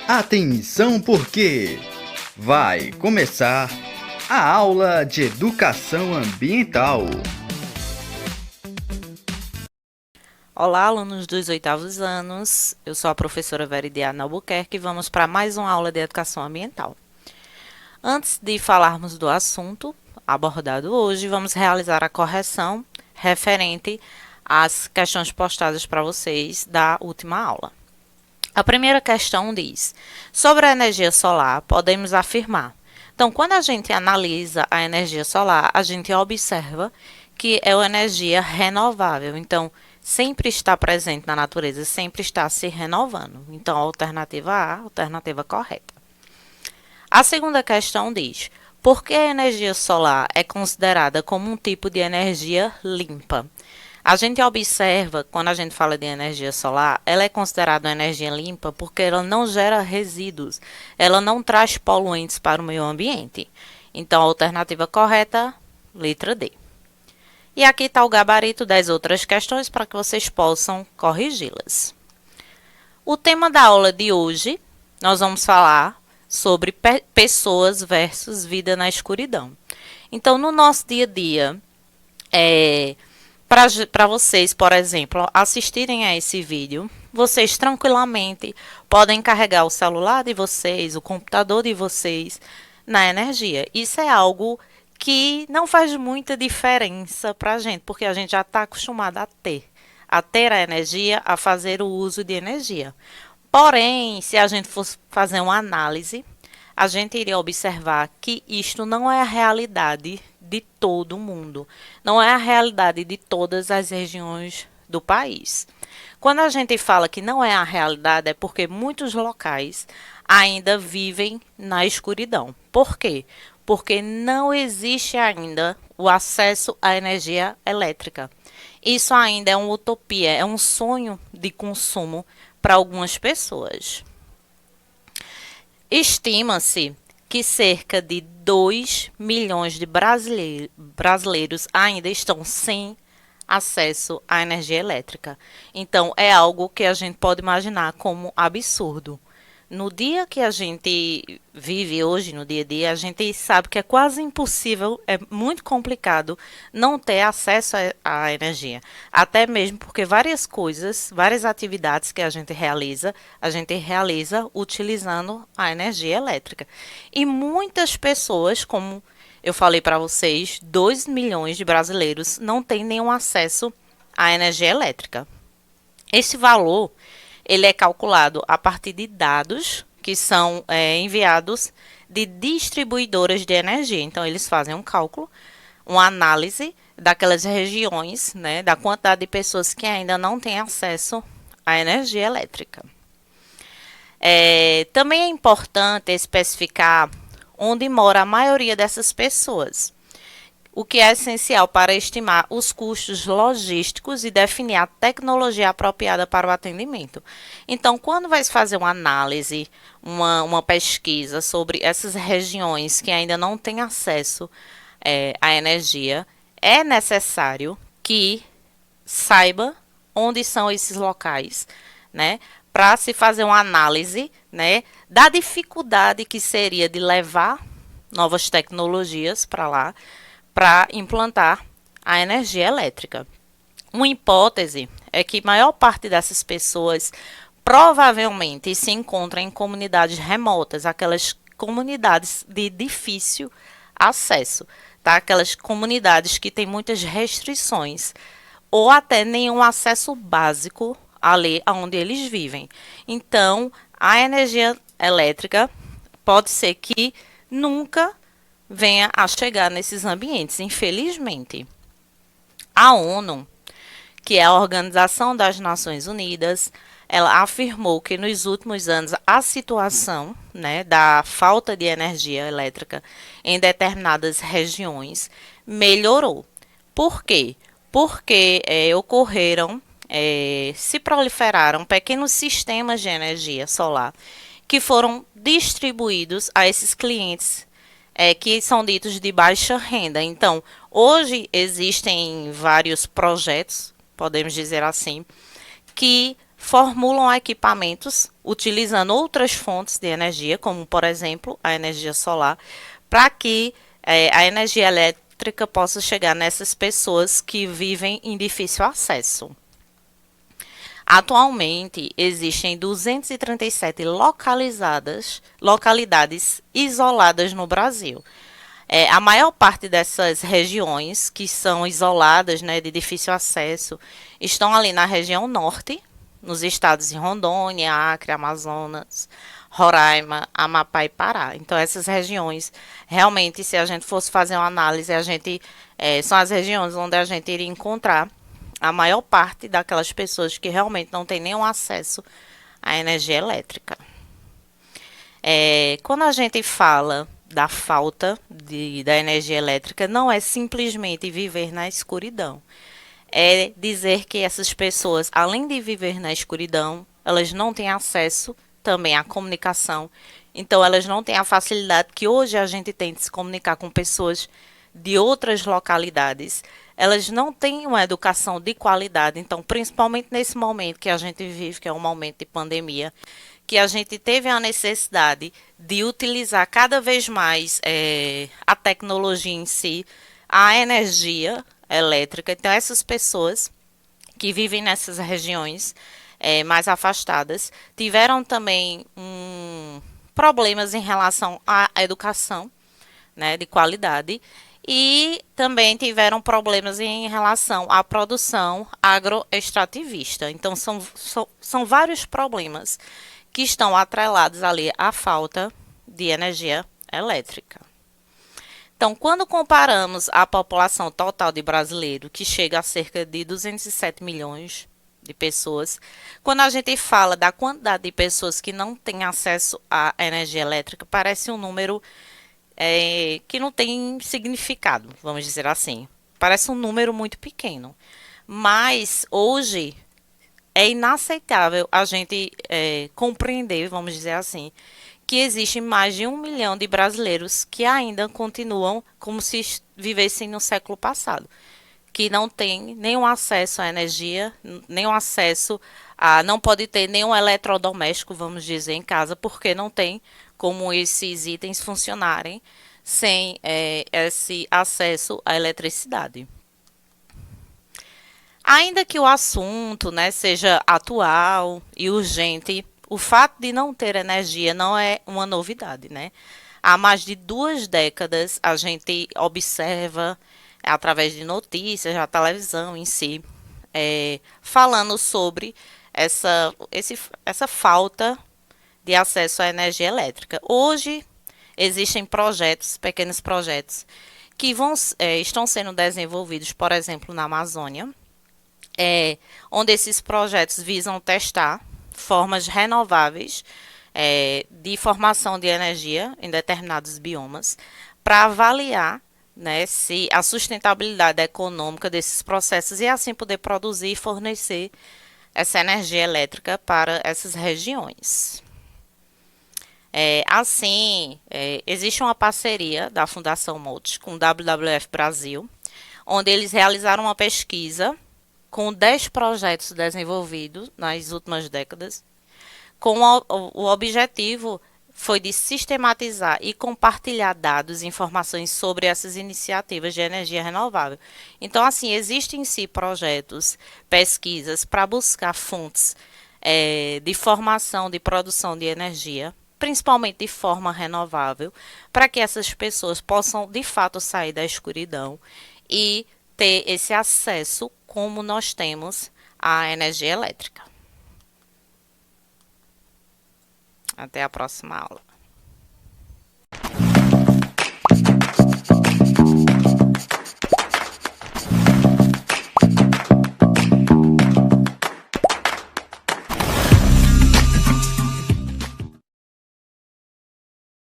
Atenção porque vai começar a aula de educação ambiental. Olá, alunos dos oitavos anos. Eu sou a professora Veridiana Albuquerque e vamos para mais uma aula de educação ambiental. Antes de falarmos do assunto abordado hoje, vamos realizar a correção referente às questões postadas para vocês da última aula. A primeira questão diz: sobre a energia solar, podemos afirmar. Então, quando a gente analisa a energia solar, a gente observa que é uma energia renovável. Então, sempre está presente na natureza, sempre está se renovando. Então, a alternativa A, a alternativa correta. A segunda questão diz: por que a energia solar é considerada como um tipo de energia limpa? A gente observa, quando a gente fala de energia solar, ela é considerada uma energia limpa porque ela não gera resíduos, ela não traz poluentes para o meio ambiente. Então, a alternativa correta, letra D. E aqui está o gabarito das outras questões para que vocês possam corrigi-las. O tema da aula de hoje, nós vamos falar sobre pessoas versus vida na escuridão. Então, no nosso dia a dia, para vocês, por exemplo, assistirem a esse vídeo, vocês tranquilamente podem carregar o celular de vocês, o computador de vocês na energia. Isso é algo que não faz muita diferença para a gente, porque a gente já está acostumado a ter a energia, a fazer o uso de energia. Porém, se a gente fosse fazer uma análise, a gente iria observar que isto não é a realidade de todo mundo, não é a realidade de todas as regiões do país. Quando a gente fala que não é a realidade, é porque muitos locais ainda vivem na escuridão. Por quê? Porque não existe ainda o acesso à energia elétrica. Isso ainda é uma utopia, é um sonho de consumo para algumas pessoas. Estima-se que cerca de 2 milhões de brasileiros ainda estão sem acesso à energia elétrica. Então, é algo que a gente pode imaginar como absurdo. No dia que a gente vive hoje, no dia a dia, a gente sabe que é quase impossível, é muito complicado não ter acesso à energia. Até mesmo porque várias coisas, várias atividades que a gente realiza utilizando a energia elétrica. E muitas pessoas, como eu falei para vocês, 2 milhões de brasileiros não têm nenhum acesso à energia elétrica. Esse valor ele é calculado a partir de dados que são enviados de distribuidoras de energia. Então, eles fazem um cálculo, uma análise daquelas regiões, né, da quantidade de pessoas que ainda não têm acesso à energia elétrica. Também é importante especificar onde mora a maioria dessas pessoas, o que é essencial para estimar os custos logísticos e definir a tecnologia apropriada para o atendimento. Então, quando vai se fazer uma análise, uma pesquisa sobre essas regiões que ainda não têm acesso à energia, é necessário que saiba onde são esses locais, né? Para se fazer uma análise, né, da dificuldade que seria de levar novas tecnologias para lá, para implantar a energia elétrica. Uma hipótese é que a maior parte dessas pessoas provavelmente se encontra em comunidades remotas, aquelas comunidades de difícil acesso, tá? Aquelas comunidades que têm muitas restrições ou até nenhum acesso básico ali onde eles vivem. Então, a energia elétrica pode ser que nunca venha a chegar nesses ambientes, infelizmente. A ONU, que é a Organização das Nações Unidas, ela afirmou que nos últimos anos a situação, né, da falta de energia elétrica em determinadas regiões melhorou. Por quê? Porque se proliferaram pequenos sistemas de energia solar que foram distribuídos a esses clientes que são ditos de baixa renda. Então, hoje existem vários projetos, podemos dizer assim, que formulam equipamentos utilizando outras fontes de energia, como por exemplo a energia solar, para que a energia elétrica possa chegar nessas pessoas que vivem em difícil acesso. Atualmente, existem 237 localidades isoladas no Brasil. A maior parte dessas regiões que são isoladas, né, de difícil acesso, estão ali na região norte, nos estados de Rondônia, Acre, Amazonas, Roraima, Amapá e Pará. Então, essas regiões, realmente, se a gente fosse fazer uma análise, são as regiões onde a gente iria encontrar a maior parte daquelas pessoas que realmente não têm nenhum acesso à energia elétrica. Quando a gente fala da falta da energia elétrica, não é simplesmente viver na escuridão. É dizer que essas pessoas, além de viver na escuridão, elas não têm acesso também à comunicação. Então, elas não têm a facilidade que hoje a gente tem de se comunicar com pessoas de outras localidades. Elas não têm uma educação de qualidade. Então, principalmente nesse momento que a gente vive, que é um momento de pandemia, que a gente teve a necessidade de utilizar cada vez mais a tecnologia em si, a energia elétrica. Então, essas pessoas que vivem nessas regiões mais afastadas tiveram também problemas em relação à educação, né, de qualidade, e também tiveram problemas em relação à produção agroextrativista. Então, são vários problemas que estão atrelados ali à falta de energia elétrica. Então, quando comparamos a população total de brasileiros, que chega a cerca de 207 milhões de pessoas, quando a gente fala da quantidade de pessoas que não têm acesso à energia elétrica, parece um número que não tem significado, vamos dizer assim. Parece um número muito pequeno. Mas, hoje, é inaceitável a gente compreender, vamos dizer assim, que existe mais de 1 milhão de brasileiros que ainda continuam como se vivessem no século passado, que não tem nenhum acesso à energia, nenhum acesso não pode ter nenhum eletrodoméstico, vamos dizer, em casa, porque não tem como esses itens funcionarem sem esse acesso à eletricidade. Ainda que o assunto, né, seja atual e urgente, o fato de não ter energia não é uma novidade, né? Há mais de 2 décadas a gente observa, através de notícias, da televisão em si, falando sobre essa falta de acesso à energia elétrica. Hoje existem pequenos projetos, que estão sendo desenvolvidos, por exemplo, na Amazônia, onde esses projetos visam testar formas renováveis de formação de energia em determinados biomas, para avaliar, né, se a sustentabilidade econômica desses processos e assim poder produzir e fornecer essa energia elétrica para essas regiões. Existe uma parceria da Fundação Multi com o WWF Brasil, onde eles realizaram uma pesquisa com 10 projetos desenvolvidos nas últimas décadas, com o objetivo foi de sistematizar e compartilhar dados e informações sobre essas iniciativas de energia renovável. Então, assim, existem em si projetos, pesquisas para buscar fontes de formação, de produção de energia, principalmente de forma renovável, para que essas pessoas possam, de fato, sair da escuridão e ter esse acesso como nós temos à energia elétrica. Até a próxima aula.